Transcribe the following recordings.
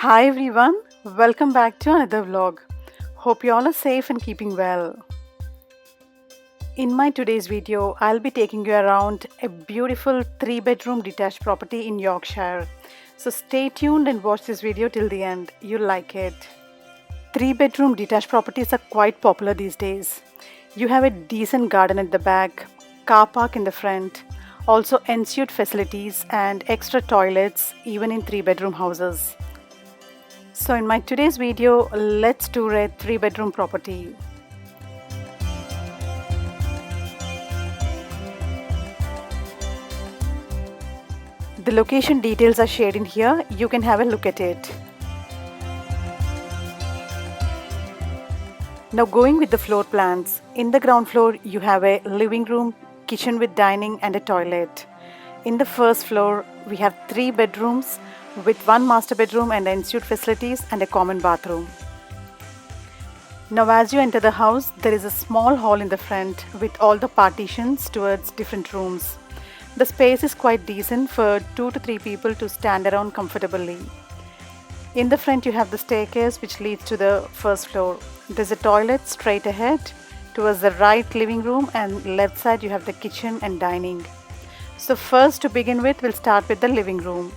Hi everyone, welcome back to another vlog. Hope you all are safe and keeping well. In my today's video, I'll be taking you around a beautiful 3-bedroom detached property in Yorkshire. So stay tuned and watch this video till the end. You'll like it. 3-bedroom detached properties are quite popular these days. You have a decent garden at the back, car park in the front, also Ensuite facilities and extra toilets even in 3-bedroom houses. So in my today's video, let's tour a 3-bedroom property. The location details are shared in here. You can have a look at it. Now going with the floor plans. In the ground floor, you have a living room, kitchen with dining and a toilet. In the first floor, we have 3 bedrooms with 1 master bedroom and Ensuite facilities and a common bathroom. Now as you enter the house, there is a small hall in the front with all the partitions towards different rooms. The space is quite decent for 2 to 3 people to stand around comfortably. In the front you have the staircase which leads to the first floor. There's a toilet straight ahead. Towards the right living room and left side you have the kitchen and dining. So first to begin with, we'll start with the living room.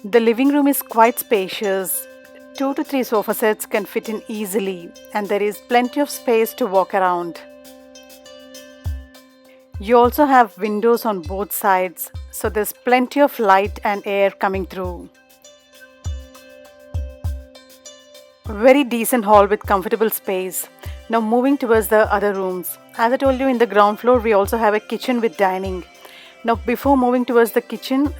The living room is quite spacious. 2 to 3 sofa sets can fit in easily, and there is plenty of space to walk around. You also have windows on both sides, so there's plenty of light and air coming through. Very decent hall with comfortable space. Now moving towards the other rooms. As I told you, in the ground floor we also have a kitchen with dining. Now before moving towards the kitchen,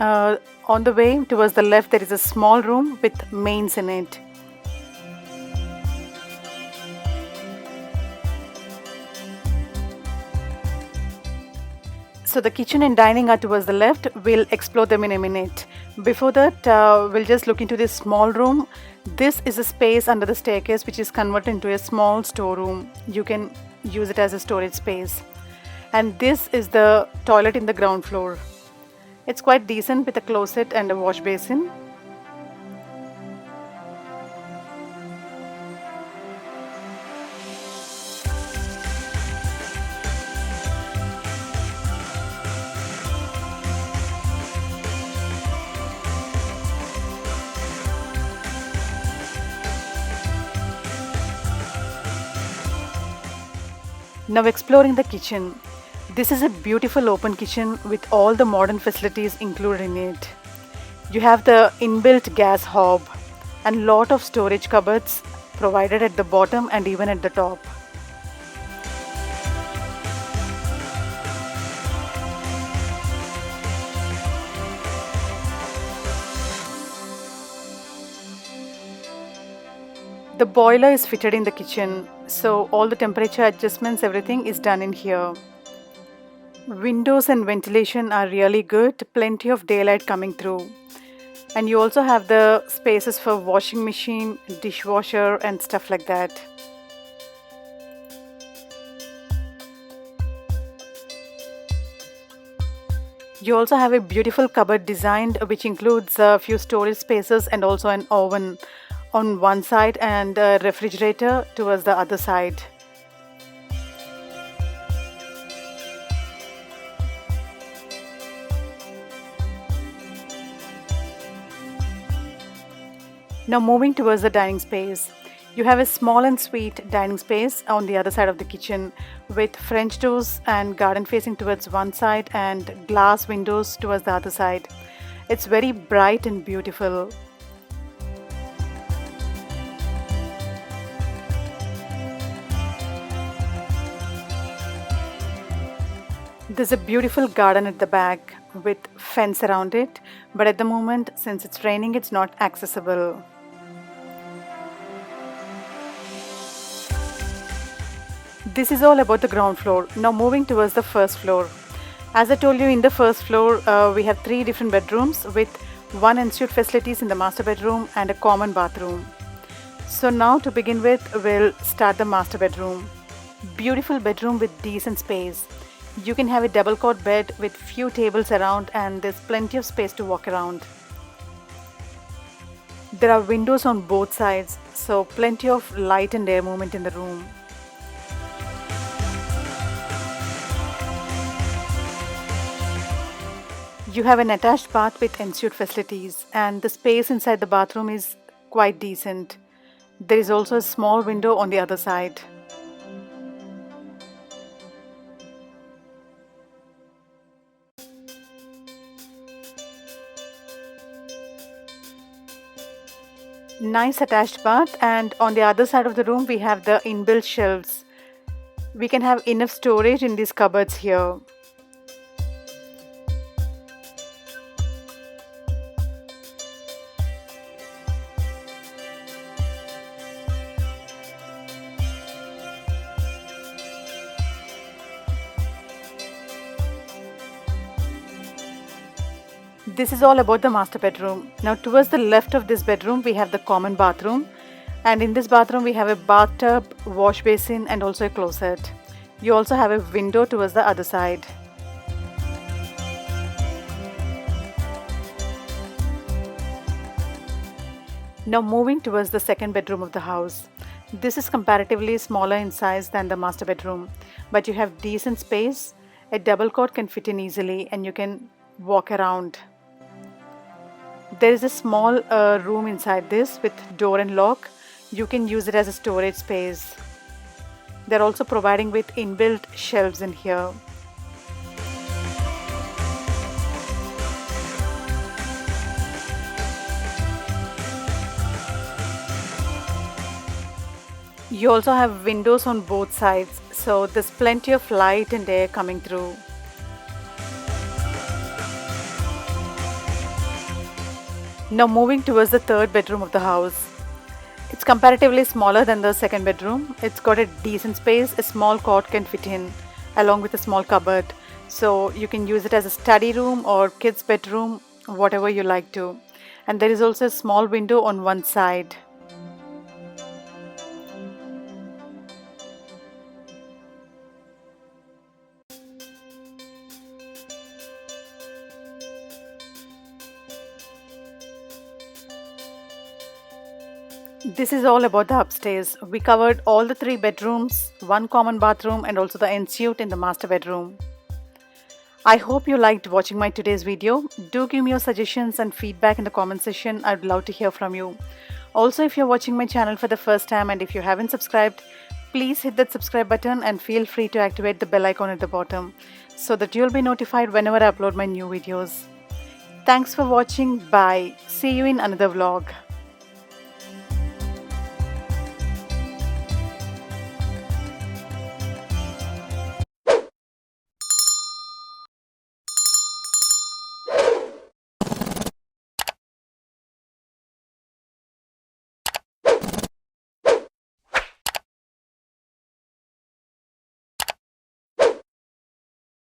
on the way towards the left there is a small room with mains in it. So the kitchen and dining are towards the left. We'll explore them in a minute. Before that, we'll just look into this small room. This is a space under the staircase which is converted into a small storeroom. You can use it as a storage space. And this is the toilet in the ground floor. It's quite decent with a closet and a wash basin. Now exploring the kitchen. This is a beautiful open kitchen with all the modern facilities included in it. You have the inbuilt gas hob and lot of storage cupboards provided at the bottom and even at the top. The boiler is fitted in the kitchen, so all the temperature adjustments, everything is done in here. Windows and ventilation are really good, plenty of daylight coming through. And you also have the spaces for washing machine, dishwasher and stuff like that. You also have a beautiful cupboard designed which includes a few storage spaces and also an oven on one side and a refrigerator towards the other side. Now moving towards the dining space. You have a small and sweet dining space on the other side of the kitchen with French doors and garden facing towards one side and glass windows towards the other side. It's very bright and beautiful. There's a beautiful garden at the back with fence around it, but at the moment, since it's raining, it's not accessible. This is all about the ground floor. Now moving towards the first floor. As I told you, in the first floor, we have three different bedrooms with one Ensuite facilities in the master bedroom and a common bathroom. So now to begin with, we'll start the master bedroom. Beautiful bedroom with decent space. You can have a double cot bed with few tables around and there's plenty of space to walk around. There are windows on both sides, so plenty of light and air movement in the room. You have an attached bath with Ensuite facilities, and the space inside the bathroom is quite decent. There is also a small window on the other side. Nice attached bath, and on the other side of the room we have the inbuilt shelves. We can have enough storage in these cupboards here. This is all about the master bedroom. Now towards the left of this bedroom we have the common bathroom, and in this bathroom we have a bathtub, wash basin and also a closet. You also have a window towards the other side. Now moving towards the second bedroom of the house. This is comparatively smaller in size than the master bedroom, but you have decent space. A double cot can fit in easily and you can walk around. There is a small room inside this with door and lock. You can use it as a storage space. They're also providing with inbuilt shelves in here. You also have windows on both sides, so there's plenty of light and air coming through. Now moving towards the third bedroom of the house. It's comparatively smaller than the second bedroom. It's got a decent space. A small cot can fit in along with a small cupboard. So you can use it as a study room or kids' bedroom, whatever you like to. And there is also a small window on one side. This is all about the upstairs. We covered all the three bedrooms, one common bathroom and also the ensuite in the master bedroom. I hope you liked watching my today's video. Do give me your suggestions and feedback in the comment section. I'd love to hear from you. Also, if you're watching my channel for the first time and if you haven't subscribed, please hit that subscribe button and feel free to activate the bell icon at the bottom so that you'll be notified whenever I upload my new videos. Thanks for watching. Bye. See you in another vlog.